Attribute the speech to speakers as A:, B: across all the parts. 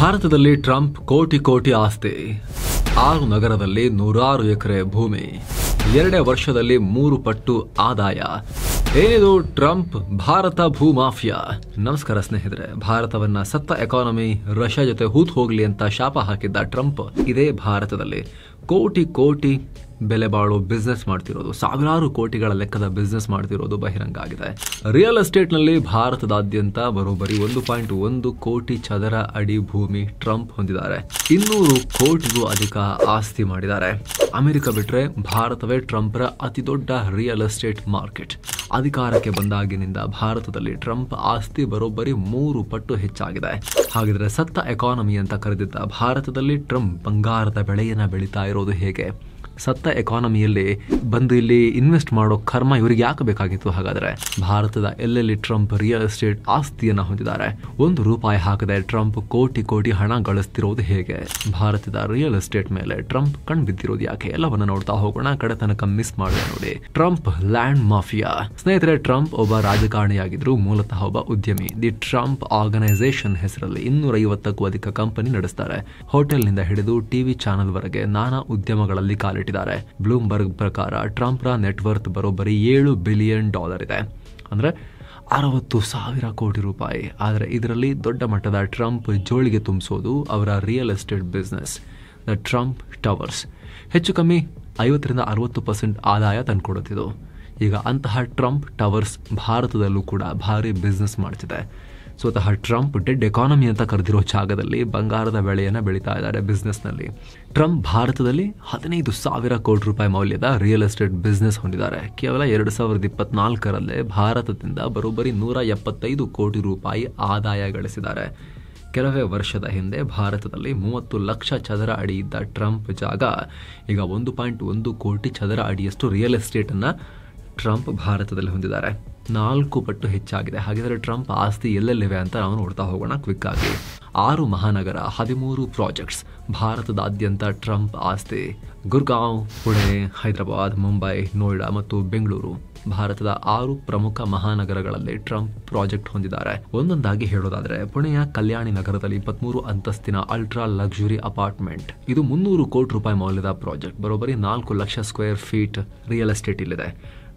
A: ಭಾರತದಲ್ಲಿ ಟ್ರಂಪ್ ಕೋಟಿ ಕೋಟಿ ಆಸ್ತಿ, 6 ನಗರದಲ್ಲಿ 100 ಎಕರೆ ಭೂಮಿ, 2 ವರ್ಷದಲ್ಲಿ 3 ಪಟ್ಟು ಆದಾಯ. ಏನಿದು ಟ್ರಂಪ್ ಭಾರತ ಭೂಮಾಫಿಯಾ? ನಮಸ್ಕಾರ ಸ್ನೇಹಿತರೆ. ಭಾರತವನ್ನ ಸತ್ತ ಎಕಾನಮಿ ರಷ್ಯಾ ಜೊತೆ ಹೂತ್ ಹೋಗ್ಲಿ ಅಂತ ಶಾಪ ಹಾಕಿದ್ದ ಟ್ರಂಪ್ ಇದೇ ಭಾರತದಲ್ಲಿ ಕೋಟಿ ಕೋಟಿ ಬೆಲೆ ಬಾಳೋ ಬಿಸ್ನೆಸ್ ಮಾಡ್ತಿರೋದು, ಸಾವಿರಾರು ಕೋಟಿಗಳ ಲೆಕ್ಕದ ಬಿಸ್ನೆಸ್ ಮಾಡ್ತಿರೋದು ಬಹಿರಂಗ ಆಗಿದೆ. ರಿಯಲ್ ಎಸ್ಟೇಟ್ ನಲ್ಲಿ ಭಾರತದಾದ್ಯಂತ ಬರೋಬ್ಬರಿ 1.1 ಕೋಟಿ ಚದರ ಅಡಿ ಭೂಮಿ ಟ್ರಂಪ್ ಹೊಂದಿದ್ದಾರೆ. 200 ಕೋಟಿಗೂ ಅಧಿಕ ಆಸ್ತಿ ಮಾಡಿದ್ದಾರೆ. ಅಮೆರಿಕ ಬಿಟ್ರೆ ಭಾರತವೇ ಟ್ರಂಪ್ರ ಅತಿ ದೊಡ್ಡ ರಿಯಲ್ ಎಸ್ಟೇಟ್ ಮಾರ್ಕೆಟ್. ಅಧಿಕಾರಕ್ಕೆ ಬಂದಾಗಿನಿಂದ ಭಾರತದಲ್ಲಿ ಟ್ರಂಪ್ ಆಸ್ತಿ ಬರೋಬ್ಬರಿ 3 ಪಟ್ಟು ಹೆಚ್ಚಾಗಿದೆ. ಹಾಗಿದ್ರೆ ಸತ್ತ ಎಕಾನಮಿ ಅಂತ ಕರೆದಿದ್ದ ಭಾರತದಲ್ಲಿ ಟ್ರಂಪ್ ಬಂಗಾರದ ಬೆಳೆಯನ್ನ ಬೆಳೀತಾ ಇರೋದು ಹೇಗೆ? ಸತ್ತ ಎಕಾನಮಿಯಲ್ಲಿ ಬಂದು ಇಲ್ಲಿ ಇನ್ವೆಸ್ಟ್ ಮಾಡೋ ಕರ್ಮ ಇವರಿಗೆ ಯಾಕೆ ಬೇಕಾಗಿತ್ತು? ಹಾಗಾದ್ರೆ ಭಾರತದ ಎಲ್ಲೆಲ್ಲಿ ಟ್ರಂಪ್ ರಿಯಲ್ ಎಸ್ಟೇಟ್ ಆಸ್ತಿಯನ್ನ ಹೊಂದಿದ್ದಾರೆ, ₹1 ಹಾಕದೆ ಟ್ರಂಪ್ ಕೋಟಿ ಕೋಟಿ ಹಣ ಗಳಿಸ್ತಿರೋದು ಹೇಗೆ? ಭಾರತದ ರಿಯಲ್ ಎಸ್ಟೇಟ್ ಮೇಲೆ ಟ್ರಂಪ್ ಕಣ್ ಬಿದ್ದಿರೋದು ಯಾಕೆ? ಎಲ್ಲವನ್ನ ನೋಡ್ತಾ ಹೋಗೋಣ. ಕಡೆ ತನಕ ಮಿಸ್ ಮಾಡಿದೆ ನೋಡಿ. Trump land mafia. ಸ್ನೇಹಿತರೆ, ಟ್ರಂಪ್ ಒಬ್ಬ ರಾಜಕಾರಣಿಯಾಗಿದ್ರು, ಮೂಲತಃ ಒಬ್ಬ ಉದ್ಯಮಿ. ದಿ ಟ್ರಂಪ್ ಆರ್ಗನೈಸೇಷನ್ ಹೆಸರಲ್ಲಿ 250ಕ್ಕೂ ಅಧಿಕ ಕಂಪನಿ ನಡೆಸ್ತಾರೆ. ಹೋಟೆಲ್ನಿಂದ ಹಿಡಿದು ಟಿವಿ ಚಾನೆಲ್ ವರೆಗೆ ನಾನಾ ಉದ್ಯಮಗಳಲ್ಲಿ ಕಾಲಿಟ್ಟಿದ್ದಾರೆ. ಬ್ಲೂಮ್ಬರ್ಗ್ ಪ್ರಕಾರ ಟ್ರಂಪ್ರ ನೆಟ್ವರ್ತ್ ಬರೋಬ್ಬರಿ $7 ಬಿಲಿಯನ್ ಇದೆ, ಅಂದ್ರೆ 60,000 ಕೋಟಿ ರೂಪಾಯಿ. ಆದರೆ ಇದರಲ್ಲಿ ದೊಡ್ಡ ಮಟ್ಟದ ಟ್ರಂಪ್ ಜೋಳಿಗೆ ತುಂಬಿಸೋದು ಅವರ real estate business, the Trump towers. ಹೆಚ್ಚು ಕಮ್ಮಿ 50-60% ಆದಾಯ ತಂದುಕೊಡುತ್ತಿದ್ದು. ಈಗ ಅಂತಹ ಟ್ರಂಪ್ ಟವರ್ಸ್ ಭಾರತದಲ್ಲೂ ಕೂಡ ಭಾರಿ ಬಿಸ್ನೆಸ್ ಮಾಡ್ತಿದೆ. ಸ್ವತಃ ಟ್ರಂಪ್ ಡೆಡ್ ಎಕಾನಮಿ ಅಂತ ಕರೆದಿರೋ ಜಾಗದಲ್ಲಿ ಬಂಗಾರದ ಬೆಳೆಯನ್ನು ಬೆಳೀತಾ ಇದ್ದಾರೆ ಬಿಸ್ನೆಸ್ನಲ್ಲಿ. ಟ್ರಂಪ್ ಭಾರತದಲ್ಲಿ 15,000 ಕೋಟಿ ರೂಪಾಯಿ ಮೌಲ್ಯದ ರಿಯಲ್ ಎಸ್ಟೇಟ್ ಬಿಸ್ನೆಸ್ ಹೊಂದಿದ್ದಾರೆ. ಕೇವಲ 2024ರಲ್ಲೇ ಭಾರತದಿಂದ ಬರೋಬ್ಬರಿ 175 ಕೋಟಿ ರೂಪಾಯಿ ಆದಾಯ ಗಳಿಸಿದ್ದಾರೆ. ಕೆಲವೇ ವರ್ಷದ ಹಿಂದೆ ಭಾರತದಲ್ಲಿ 30 ಲಕ್ಷ ಚದರ ಅಡಿ ಇದ್ದ ಟ್ರಂಪ್ ಜಾಗ ಈಗ 1.1 ಕೋಟಿ ಚದರ ಅಡಿಯಷ್ಟು ರಿಯಲ್ ಎಸ್ಟೇಟ್ ಅನ್ನ ಟ್ರಂಪ್ ಭಾರತದಲ್ಲಿ ಹೊಂದಿದ್ದಾರೆ. 4 ಪಟ್ಟು ಹೆಚ್ಚಾಗಿದೆ. ಹಾಗಿದ್ರೆ ಟ್ರಂಪ್ ಆಸ್ತಿ ಎಲ್ಲೆಲ್ಲಿವೆ ಅಂತ ನಾವು ನೋಡ್ತಾ ಹೋಗೋಣ ಕ್ವಿಕ್ ಆಗಿ. 6 ಮಹಾನಗರ, 13 ಪ್ರಾಜೆಕ್ಟ್ಸ್. ಭಾರತದಾದ್ಯಂತ ಟ್ರಂಪ್ ಆಸ್ತಿ. ಗುರ್ಗಾಂವ್, ಪುಣೆ, ಹೈದರಾಬಾದ್, ಮುಂಬೈ, ನೋಯ್ಡಾ ಮತ್ತು ಬೆಂಗಳೂರು ಭಾರತದ 6 ಪ್ರಮುಖ ಮಹಾನಗರಗಳಲ್ಲಿ ಟ್ರಂಪ್ ಪ್ರಾಜೆಕ್ಟ್ ಹೊಂದಿದ್ದಾರೆ. ಒಂದೊಂದಾಗಿ ಹೇಳೋದಾದ್ರೆ, ಪುಣೆಯ ಕಲ್ಯಾಣಿ ನಗರದಲ್ಲಿ 23 ಅಂತಸ್ತಿನ ಅಲ್ಟ್ರಾ ಲಕ್ಸುರಿ ಅಪಾರ್ಟ್ಮೆಂಟ್. ಇದು 300 ಕೋಟಿ ರೂಪಾಯಿ ಮೌಲ್ಯದ ಪ್ರಾಜೆಕ್ಟ್. ಬರೋಬ್ಬರಿ 4 lakh square feet real estate ಇಲ್ಲಿದೆ.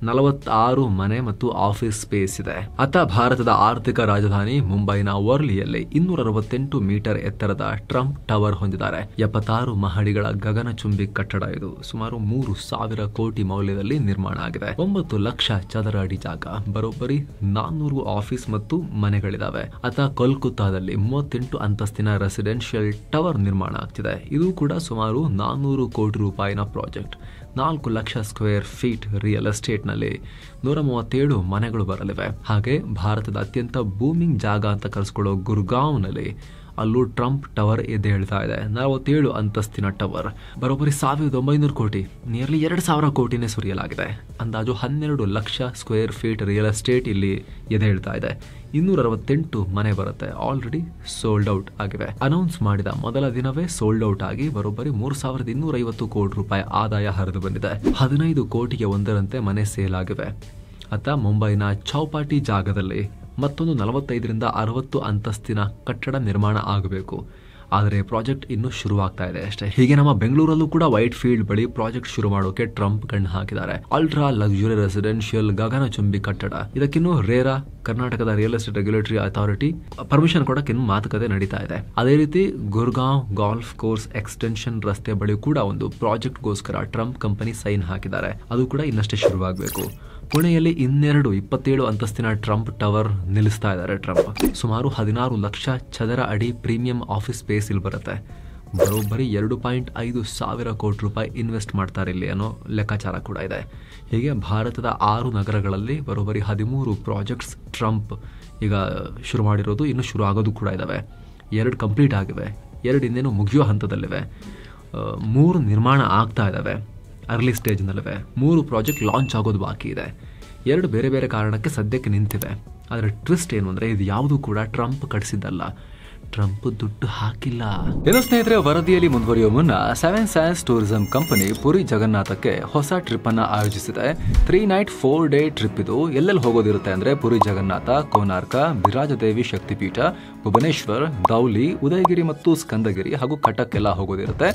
A: 46 ಮನೆ ಮತ್ತು ಆಫೀಸ್ ಸ್ಪೇಸ್ ಇದೆ. ಅತ್ತ ಭಾರತದ ಆರ್ಥಿಕ ರಾಜಧಾನಿ ಮುಂಬೈನ ವರ್ಲಿಯಲ್ಲಿ 268 ಮೀಟರ್ ಎತ್ತರದ ಟ್ರಂಪ್ ಟವರ್ ಹೊಂದಿದ್ದಾರೆ. 76 ಮಹಡಿಗಳ ಗಗನಚುಂಬಿ ಕಟ್ಟಡ. ಇದು ಸುಮಾರು 3,000 ಕೋಟಿ ಮೌಲ್ಯದಲ್ಲಿ ನಿರ್ಮಾಣ ಆಗಿದೆ. 9 ಲಕ್ಷ ಚದರ ಅಡಿ ಜಾಗ. ಬರೋಬ್ಬರಿ 400 ಆಫೀಸ್ ಮತ್ತು ಮನೆಗಳಿದಾವೆ. ಅತ್ತ ಕೋಲ್ಕತ್ತಾದಲ್ಲಿ 38 ಅಂತಸ್ತಿನ ರೆಸಿಡೆನ್ಷಿಯಲ್ ಟವರ್ ನಿರ್ಮಾಣ ಆಗ್ತಿದೆ. ಇದು ಕೂಡ ಸುಮಾರು 400 ಕೋಟಿ ರೂಪಾಯಿನ project. 4 lakh square feet real estate ನಲ್ಲಿ 137 ಮನೆಗಳು ಬರಲಿವೆ. ಹಾಗೆ ಭಾರತದ ಅತ್ಯಂತ ಬೂಮಿಂಗ್ ಜಾಗ ಅಂತ ಕರೆಸ್ಕೊಳ್ಳೋ ಗುರ್ಗಾಂವ್ ನಲ್ಲಿ ಅಲ್ಲೂ ಟ್ರಂಪ್ ಟವರ್ ಎದೆ ಹೇಳ್ತಾ ಇದೆ. 47 ಅಂತಸ್ತಿನ ಟವರ್. ಬರೋಬ್ಬರಿ 1,900 ಕೋಟಿ, ನಿಯರ್ಲಿ 2,000 ಕೋಟಿನೇ ಸುರಿಯಲಾಗಿದೆ. ಅಂದಾಜು 12 lakh square feet real estate ಇಲ್ಲಿ ಎದೆ ಹೇಳ್ತಾ ಇದೆ. 268 ಮನೆ ಬರುತ್ತೆ. ಆಲ್ರೆಡಿ ಸೋಲ್ಡ್ ಔಟ್ ಆಗಿವೆ. ಅನೌನ್ಸ್ ಮಾಡಿದ ಮೊದಲ ದಿನವೇ ಸೋಲ್ಡ್ ಔಟ್ ಆಗಿ ಬರೋಬ್ಬರಿ 3,250 ಕೋಟಿ ರೂಪಾಯಿ ಆದಾಯ ಹರಿದು ಬಂದಿದೆ. 15 ಕೋಟಿಗೆ ಒಂದರಂತೆ ಮನೆ ಸೇಲ್ ಆಗಿವೆ. ಅತ್ತ ಮುಂಬೈನ ಚೌಪಾಟಿ ಜಾಗದಲ್ಲಿ ಮತ್ತೊಂದು 45-60 ಅಂತಸ್ತಿನ ಕಟ್ಟಡ ನಿರ್ಮಾಣ ಆಗಬೇಕು. ಆದರೆ ಪ್ರಾಜೆಕ್ಟ್ ಇನ್ನೂ ಶುರುವಾಗ್ತಾ ಇದೆ ಅಷ್ಟೇ. ಹೀಗೆ ನಮ್ಮ ಬೆಂಗಳೂರಲ್ಲೂ ಕೂಡ ವೈಟ್ ಫೀಲ್ಡ್ ಬಳಿ ಪ್ರಾಜೆಕ್ಟ್ ಶುರು ಮಾಡೋಕೆ ಟ್ರಂಪ್ ಕಣ್ಣು ಹಾಕಿದ್ದಾರೆ. ಅಲ್ಟ್ರಾ ಲಕ್ಸುರಿ ರೆಸಿಡೆನ್ಷಿಯಲ್ ಗಗನಚುಂಬಿ ಕಟ್ಟಡ. ಇದಕ್ಕಿನ್ನೂ ರೇರಾ, ಕರ್ನಾಟಕದ real estate regulatory authority permission ಕೊಡಕ್ಕೆ ಇನ್ನು ಮಾತುಕತೆ ನಡೀತಾ ಇದೆ. ಅದೇ ರೀತಿ ಗುರ್ಗಾಂವ್ ಗಾಲ್ಫ್ ಕೋರ್ಸ್ ಎಕ್ಸ್ಟೆನ್ಷನ್ ರಸ್ತೆ ಬಳಿ ಕೂಡ ಒಂದು ಪ್ರಾಜೆಕ್ಟ್ಗೋಸ್ಕರ ಟ್ರಂಪ್ ಕಂಪನಿ ಸೈನ್ ಹಾಕಿದ್ದಾರೆ. ಅದು ಕೂಡ ಇನ್ನಷ್ಟೇ ಶುರುವಾಗಬೇಕು. ಪುಣೆಯಲ್ಲಿ 27 ಅಂತಸ್ತಿನ ಟ್ರಂಪ್ ಟವರ್ ನಿಲ್ಲಿಸ್ತಾ ಇದ್ದಾರೆ ಟ್ರಂಪ್. ಸುಮಾರು 16 ಲಕ್ಷ ಚದರ ಅಡಿ ಪ್ರೀಮಿಯಂ ಆಫೀಸ್ ಸ್ಪೇಸ್ ಇಲ್ಲಿ ಬರುತ್ತೆ. ಬರೋಬ್ಬರಿ 2.5 ಸಾವಿರ ಕೋಟಿ ರೂಪಾಯಿ ಇನ್ವೆಸ್ಟ್ ಮಾಡ್ತಾರೆ ಇಲ್ಲಿ ಅನ್ನೋ ಲೆಕ್ಕಾಚಾರ ಕೂಡ ಇದೆ. ಹೀಗೆ ಭಾರತದ 6 ನಗರಗಳಲ್ಲಿ ಬರೋಬ್ಬರಿ 13 ಪ್ರಾಜೆಕ್ಟ್ಸ್ ಟ್ರಂಪ್ ಈಗ ಶುರು ಮಾಡಿರೋದು, ಇನ್ನು ಶುರು ಆಗೋದು ಕೂಡ ಇದಾವೆ. 2 ಕಂಪ್ಲೀಟ್ ಆಗಿವೆ, 2 ಇನ್ನೇನು ಮುಗಿಯೋ ಹಂತದಲ್ಲಿವೆ. 3 ನಿರ್ಮಾಣ ಆಗ್ತಾ ಇದಾವೆ, ಅರ್ಲಿ ಸ್ಟೇಜ್ನಲ್ಲಿವೆ. 3 ಪ್ರಾಜೆಕ್ಟ್ ಲಾಂಚ್ ಆಗೋದು ಬಾಕಿ ಇದೆ. 2 ಬೇರೆ ಬೇರೆ ಕಾರಣಕ್ಕೆ ಸದ್ಯಕ್ಕೆ ನಿಂತಿವೆ. ಆದರೆ ಟ್ವಿಸ್ಟ್ ಏನು ಅಂದರೆ, ಇದು ಯಾವುದೂ ಕೂಡ ಟ್ರಂಪ್ ಕಟ್ಟಿಸಿದ್ದಲ್ಲ. ಟ್ರಂಪ್ ದುಡ್ಡು ಹಾಕಿಲ್ಲ. ಏನೋ ಸ್ನೇಹಿತರೆ, ವರದಿಯಲ್ಲಿ ಮುಂದುವರಿಯುವ ಮುನ್ನ 7 Sands ಟೂರಿಸಂ ಕಂಪನಿ ಪುರಿ ಜಗನ್ನಾಥಕ್ಕೆ ಹೊಸ ಟ್ರಿಪ್ ಅನ್ನ ಆಯೋಜಿಸಿದೆ. 3 night 4 day ಟ್ರಿಪ್ ಇದು. ಎಲ್ಲೆಲ್ಲಿ ಹೋಗೋದಿರುತ್ತೆ ಅಂದ್ರೆ ಪುರಿ ಜಗನ್ನಾಥ, ಕೋನಾರ್ಕ, ಬಿರಾಜದೇವಿ ಶಕ್ತಿಪೀಠ, ಭುವನೇಶ್ವರ್, ದೌಲಿ, ಉದಯಗಿರಿ ಮತ್ತು ಸ್ಕಂದಗಿರಿ ಹಾಗೂ ಕಟಕ್ ಎಲ್ಲ ಹೋಗೋದಿರುತ್ತೆ.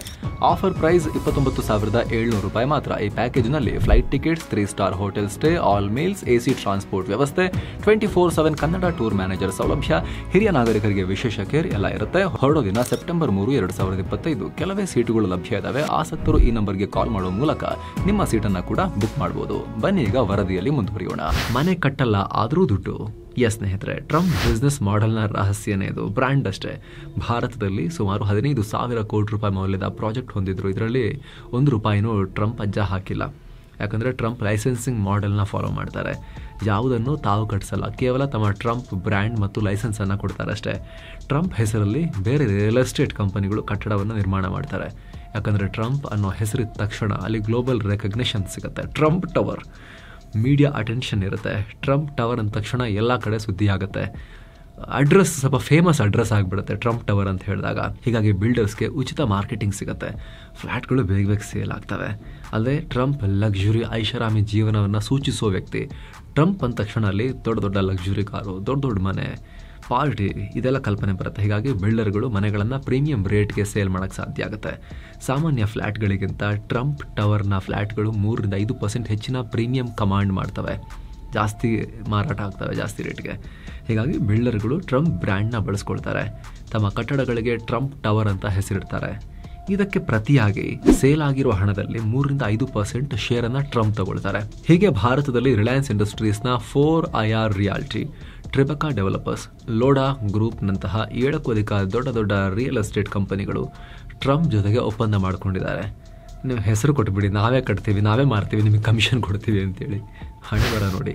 A: ಆಫರ್ ಪ್ರೈಸ್ 29,700 ರೂಪಾಯಿ ಮಾತ್ರ. ಈ ಪ್ಯಾಕೇಜ್ ನಲ್ಲಿ flight tickets, 3 star hotel stay, all meals, AC transport ವ್ಯವಸ್ಥೆ, 24/7 ಕನ್ನಡ ಟೂರ್ ಮ್ಯಾನೇಜರ್ ಸೌಲಭ್ಯ, ಹಿರಿಯ ನಾಗರಿಕರಿಗೆ ವಿಶೇಷ ಕೇರ್ ಎಲ್ಲ ಇರುತ್ತೆ. ಹೊರಡೋ ದಿನ ಸೆಪ್ಟೆಂಬರ್ 3, 2025. ಕೆಲವೇ ಸೀಟುಗಳು ಲಭ್ಯ ಇದಾವೆ. ಆಸಕ್ತರು ಈ ನಂಬರ್ಗೆ ಕಾಲ್ ಮಾಡುವ ಮೂಲಕ ನಿಮ್ಮ ಸೀಟನ್ನ ಕೂಡ ಬುಕ್ ಮಾಡಬಹುದು. ಬನ್ನಿ ಈಗ ವರದಿಯಲ್ಲಿ ಮುಂದುವರಿಯೋಣ. ಮನೆ ಕಟ್ಟಲ್ಲ ಆದ್ರೂ ದುಡ್ಡು. ಸ್ನೇಹಿತರೆ, ಟ್ರಂಪ್ ಬಿಸ್ನೆಸ್ ಮಾಡೆಲ್ನ ರಹಸ್ಯನೇ ಇದು. ಬ್ರ್ಯಾಂಡ್ ಅಷ್ಟೇ. ಭಾರತದಲ್ಲಿ ಸುಮಾರು 15,000 ಕೋಟಿ ರೂಪಾಯಿ ಮೌಲ್ಯದ ಪ್ರಾಜೆಕ್ಟ್ ಹೊಂದಿದ್ರು. ಇದರಲ್ಲಿ 1 ರೂಪಾಯಿನೂ ಟ್ರಂಪ್ ಅಜ್ಜ ಹಾಕಿಲ್ಲ. ಯಾಕಂದರೆ ಟ್ರಂಪ್ ಲೈಸೆನ್ಸಿಂಗ್ ಮಾಡೆಲ್ನ ಫಾಲೋ ಮಾಡ್ತಾರೆ. ಯಾವುದನ್ನು ತಾವು ಕಟ್ಟಿಸಲ್ಲ, ಕೇವಲ ತಮ್ಮ ಟ್ರಂಪ್ ಬ್ರ್ಯಾಂಡ್ ಮತ್ತು ಲೈಸೆನ್ಸನ್ನು ಕೊಡ್ತಾರೆ ಅಷ್ಟೇ. ಟ್ರಂಪ್ ಹೆಸರಲ್ಲಿ ಬೇರೆ ರಿಯಲ್ ಎಸ್ಟೇಟ್ ಕಂಪನಿಗಳು ಕಟ್ಟಡವನ್ನು ನಿರ್ಮಾಣ ಮಾಡ್ತಾರೆ. ಯಾಕಂದರೆ ಟ್ರಂಪ್ ಅನ್ನೋ ಹೆಸರಿದ ತಕ್ಷಣ ಅಲ್ಲಿ ಗ್ಲೋಬಲ್ ರೆಕಗ್ನಿಷನ್ ಸಿಗುತ್ತೆ. ಟ್ರಂಪ್ ಟವರ್ ಮೀಡಿಯಾ ಅಟೆನ್ಷನ್ ಇರುತ್ತೆ. ಟ್ರಂಪ್ ಟವರ್ ಅಂದ ತಕ್ಷಣ ಎಲ್ಲ ಕಡೆ ಸುದ್ದಿ ಆಗುತ್ತೆ. ಅಡ್ರೆಸ್ ಸ್ವಲ್ಪ ಫೇಮಸ್ ಅಡ್ರೆಸ್ ಆಗಿಬಿಡುತ್ತೆ ಟ್ರಂಪ್ ಟವರ್ ಅಂತ ಹೇಳಿದಾಗ. ಹೀಗಾಗಿ ಬಿಲ್ಡರ್ಸ್ಗೆ ಉಚಿತ ಮಾರ್ಕೆಟಿಂಗ್ ಸಿಗುತ್ತೆ. ಫ್ಲ್ಯಾಟ್ಗಳು ಬೇಗ ಬೇಗ ಸೇಲ್ ಆಗ್ತವೆ. ಅಲ್ಲದೆ ಟ್ರಂಪ್ ಲಕ್ಸುರಿ ಐಷಾರಾಮಿ ಜೀವನವನ್ನು ಸೂಚಿಸುವ ವ್ಯಕ್ತಿ. ಟ್ರಂಪ್ ಅಂದ ತಕ್ಷಣ ಅಲ್ಲಿ ದೊಡ್ಡ ದೊಡ್ಡ ಲಕ್ಸುರಿ ಕಾರು, ದೊಡ್ಡ ದೊಡ್ಡ ಮನೆ, ಪಾರ್ಟಿ, ಇದೆಲ್ಲ ಕಲ್ಪನೆ ಬರುತ್ತೆ. ಹೀಗಾಗಿ ಬಿಲ್ಡರ್ಗಳು ಮನೆಗಳನ್ನು ಪ್ರೀಮಿಯಂ ರೇಟ್ಗೆ ಸೇಲ್ ಮಾಡೋಕ್ಕೆ ಸಾಧ್ಯ ಆಗುತ್ತೆ. ಸಾಮಾನ್ಯ ಫ್ಲ್ಯಾಟ್ಗಳಿಗಿಂತ ಟ್ರಂಪ್ ಟವರ್ನ ಫ್ಲ್ಯಾಟ್ಗಳು 3-5% ಹೆಚ್ಚಿನ ಪ್ರೀಮಿಯಂ ಕಮಾಂಡ್ ಮಾಡ್ತವೆ. ಜಾಸ್ತಿ ಮಾರಾಟ ಆಗ್ತವೆ, ಜಾಸ್ತಿ ರೇಟ್ಗೆ. ಹೀಗಾಗಿ ಬಿಲ್ಡರ್ಗಳು ಟ್ರಂಪ್ ಬ್ರ್ಯಾಂಡ್ನ ಬಳಸ್ಕೊಳ್ತಾರೆ. ತಮ್ಮ ಕಟ್ಟಡಗಳಿಗೆ ಟ್ರಂಪ್ ಟವರ್ ಅಂತ ಹೆಸರಿಡ್ತಾರೆ. ಇದಕ್ಕೆ ಪ್ರತಿಯಾಗಿ ಸೇಲ್ ಆಗಿರೋ ಹಣದಲ್ಲಿ 3-5% ಶೇರನ್ನು ಟ್ರಂಪ್ ತಗೊಳ್ತಾರೆ. ಹೀಗೆ ಭಾರತದಲ್ಲಿ Reliance ಇಂಡಸ್ಟ್ರೀಸ್ನ 4IR realty, ಟ್ರಿಬಕಾ developers, Lodha ಗ್ರೂಪ್ನಂತಹ 7ಕ್ಕೂ ಅಧಿಕ ದೊಡ್ಡ ದೊಡ್ಡ ರಿಯಲ್ ಎಸ್ಟೇಟ್ ಕಂಪನಿಗಳು ಟ್ರಂಪ್ ಜೊತೆಗೆ ಒಪ್ಪಂದ ಮಾಡಿಕೊಂಡಿದ್ದಾರೆ. ನೀವು ಹೆಸರು ಕೊಟ್ಬಿಡಿ, ನಾವೇ ಕಟ್ತೀವಿ, ನಾವೇ ಮಾರ್ತೀವಿ, ನಿಮಗೆ ಕಮಿಷನ್ ಕೊಡ್ತೀವಿ ಅಂತೇಳಿ. ಹಣೆ ಬರ ನೋಡಿ.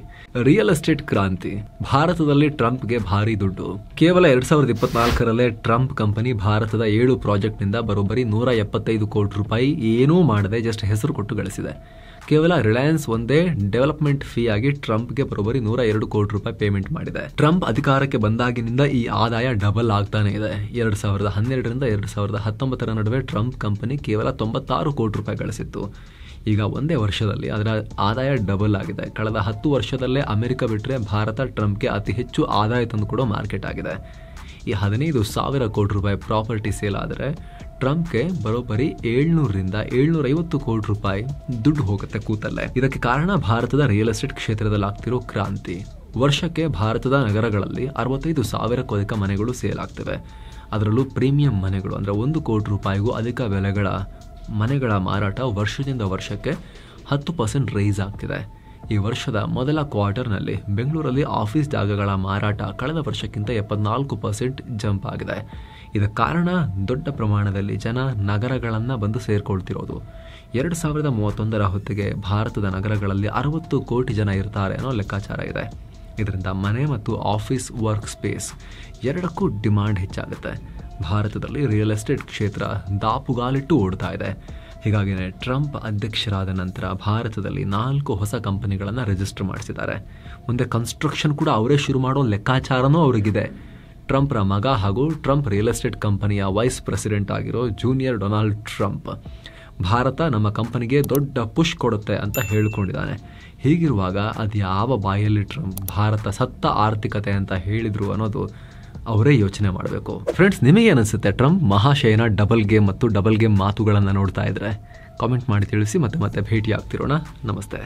A: ರಿಯಲ್ ಎಸ್ಟೇಟ್ ಕ್ರಾಂತಿ. ಭಾರತದಲ್ಲಿ ಟ್ರಂಪ್ಗೆ ಭಾರಿ ದುಡ್ಡು. ಕೇವಲ 2024ರಲ್ಲೇ ಟ್ರಂಪ್ ಕಂಪನಿ ಭಾರತದ 7 ಪ್ರಾಜೆಕ್ಟ್ನಿಂದ ಬರೋಬ್ಬರಿ 175 ಕೋಟಿ ರೂಪಾಯಿ ಏನೂ ಮಾಡದೆ ಜಸ್ಟ್ ಹೆಸರು ಕೊಟ್ಟು ಗಳಿಸಿದೆ. ಕೇವಲ ರಿಲಯನ್ಸ್ ಒಂದೇ ಡೆವಲಪ್ಮೆಂಟ್ ಫೀ ಆಗಿ ಟ್ರಂಪ್ಗೆ ಬರೋಬ್ಬರಿ 102 ಕೋಟಿ ರೂಪಾಯಿ ಪೇಮೆಂಟ್ ಮಾಡಿದೆ. ಟ್ರಂಪ್ ಅಧಿಕಾರಕ್ಕೆ ಬಂದಾಗಿನಿಂದ ಈ ಆದಾಯ ಡಬಲ್ ಆಗ್ತಾನೆ ಇದೆ. 2012ರಿಂದ 2019 ನಡುವೆ ಟ್ರಂಪ್ ಕಂಪನಿ ಕೇವಲ 96 ಕೋಟಿ ರೂಪಾಯಿ ಗಳಿಸಿತ್ತು. ಈಗ ಒಂದೇ ವರ್ಷದಲ್ಲಿ ಅದರ ಆದಾಯ ಡಬಲ್ ಆಗಿದೆ. ಕಳೆದ 10 ವರ್ಷದಲ್ಲೇ ಅಮೆರಿಕ ಬಿಟ್ಟರೆ ಭಾರತ ಟ್ರಂಪ್ಗೆ ಅತಿ ಹೆಚ್ಚು ಆದಾಯ ತಂದುಕೊಡೋ ಮಾರ್ಕೆಟ್ ಆಗಿದೆ. ಈ 15,000 ಕೋಟಿ ರೂಪಾಯಿ ಪ್ರಾಪರ್ಟಿ ಸೇಲ್ ಆದರೆ ಟ್ರಂಪ್ಗೆ ಬರೋಬ್ಬರಿ 700ರಿಂದ 750 ಕೋಟಿ ರೂಪಾಯಿ ದುಡ್ಡು ಹೋಗುತ್ತೆ ಕೂತಲ್ಲೇ. ಇದಕ್ಕೆ ಕಾರಣ ಭಾರತದ ರಿಯಲ್ ಎಸ್ಟೇಟ್ ಕ್ಷೇತ್ರದಲ್ಲಿ ಆಗ್ತಿರೋ ಕ್ರಾಂತಿ. ವರ್ಷಕ್ಕೆ ಭಾರತದ ನಗರಗಳಲ್ಲಿ 65,000ಕ್ಕೂ ಅಧಿಕ ಮನೆಗಳು ಸೇಲ್ ಆಗ್ತವೆ. ಅದರಲ್ಲೂ ಪ್ರೀಮಿಯಂ ಮನೆಗಳು ಅಂದರೆ 1 ಕೋಟಿ ರೂಪಾಯಿಗೂ ಅಧಿಕ ಬೆಲೆಗಳ ಮನೆಗಳ ಮಾರಾಟ ವರ್ಷದಿಂದ ವರ್ಷಕ್ಕೆ 10% ರೈಸ್ ಆಗ್ತಿದೆ. ಈ ವರ್ಷದ ಮೊದಲ ಕ್ವಾರ್ಟರ್ನಲ್ಲಿ ಬೆಂಗಳೂರಲ್ಲಿ ಆಫೀಸ್ ಜಾಗಗಳ ಮಾರಾಟ ಕಳೆದ ವರ್ಷಕ್ಕಿಂತ 74% ಜಂಪ್ ಆಗಿದೆ. ಇದಕ್ಕೆ ಕಾರಣ ದೊಡ್ಡ ಪ್ರಮಾಣದಲ್ಲಿ ಜನ ನಗರಗಳನ್ನು ಬಂದು ಸೇರ್ಕೊಳ್ತಿರೋದು. 2031ರ ಹೊತ್ತಿಗೆ ಭಾರತದ ನಗರಗಳಲ್ಲಿ 60 ಕೋಟಿ ಜನ ಇರ್ತಾರೆ ಅನ್ನೋ ಲೆಕ್ಕಾಚಾರ ಇದೆ. ಇದರಿಂದ ಮನೆ ಮತ್ತು ಆಫೀಸ್ ವರ್ಕ್ ಸ್ಪೇಸ್ ಎರಡಕ್ಕೂ ಡಿಮಾಂಡ್ ಹೆಚ್ಚಾಗುತ್ತೆ. ಭಾರತದಲ್ಲಿ ರಿಯಲ್ ಎಸ್ಟೇಟ್ ಕ್ಷೇತ್ರ ದಾಪುಗಾಲಿಟ್ಟು ಓಡ್ತಾ ಇದೆ. ಹೀಗಾಗಿನೇ ಟ್ರಂಪ್ ಅಧ್ಯಕ್ಷರಾದ ನಂತರ ಭಾರತದಲ್ಲಿ 4 ಹೊಸ ಕಂಪನಿಗಳನ್ನು ರಿಜಿಸ್ಟರ್ ಮಾಡಿಸಿದ್ದಾರೆ. ಮುಂದೆ ಕನ್ಸ್ಟ್ರಕ್ಷನ್ ಕೂಡ ಅವರೇ ಶುರು ಮಾಡೋ ಲೆಕ್ಕಾಚಾರನೂ ಅವರಿಗಿದೆ. ಟ್ರಂಪ್ರ ಮಗ ಹಾಗೂ ಟ್ರಂಪ್ ರಿಯಲ್ ಎಸ್ಟೇಟ್ ಕಂಪನಿಯ ವೈಸ್ ಪ್ರೆಸಿಡೆಂಟ್ ಆಗಿರೋ ಜೂನಿಯರ್ ಡೊನಾಲ್ಡ್ ಟ್ರಂಪ್ ಭಾರತ ನಮ್ಮ ಕಂಪನಿಗೆ ದೊಡ್ಡ ಪುಷ್ ಕೊಡುತ್ತೆ ಅಂತ ಹೇಳ್ಕೊಂಡಿದ್ದಾನೆ. ಹೀಗಿರುವಾಗ ಅದು ಯಾವ ಬಾಯಲ್ಲಿ ಟ್ರಂಪ್ ಭಾರತ ಸತ್ತ ಆರ್ಥಿಕತೆ ಅಂತ ಹೇಳಿದ್ರು ಅನ್ನೋದು ಅವರೇ ಯೋಚನೆ ಮಾಡಬೇಕು. ಫ್ರೆಂಡ್ಸ್, ನಿಮಗೆ ಅನಿಸುತ್ತೆ ಟ್ರಂಪ್ ಮಹಾಶಯನ ಡಬಲ್ ಗೇಮ್ ಮತ್ತು ಡಬಲ್ ಗೇಮ್ ಮಾತುಗಳನ್ನು ನೋಡ್ತಾ ಇದ್ರೆ? ಕಾಮೆಂಟ್ ಮಾಡಿ ತಿಳಿಸಿ. ಮತ್ತೆ ಭೇಟಿ ಆಗ್ತಿರೋಣ. ನಮಸ್ತೆ.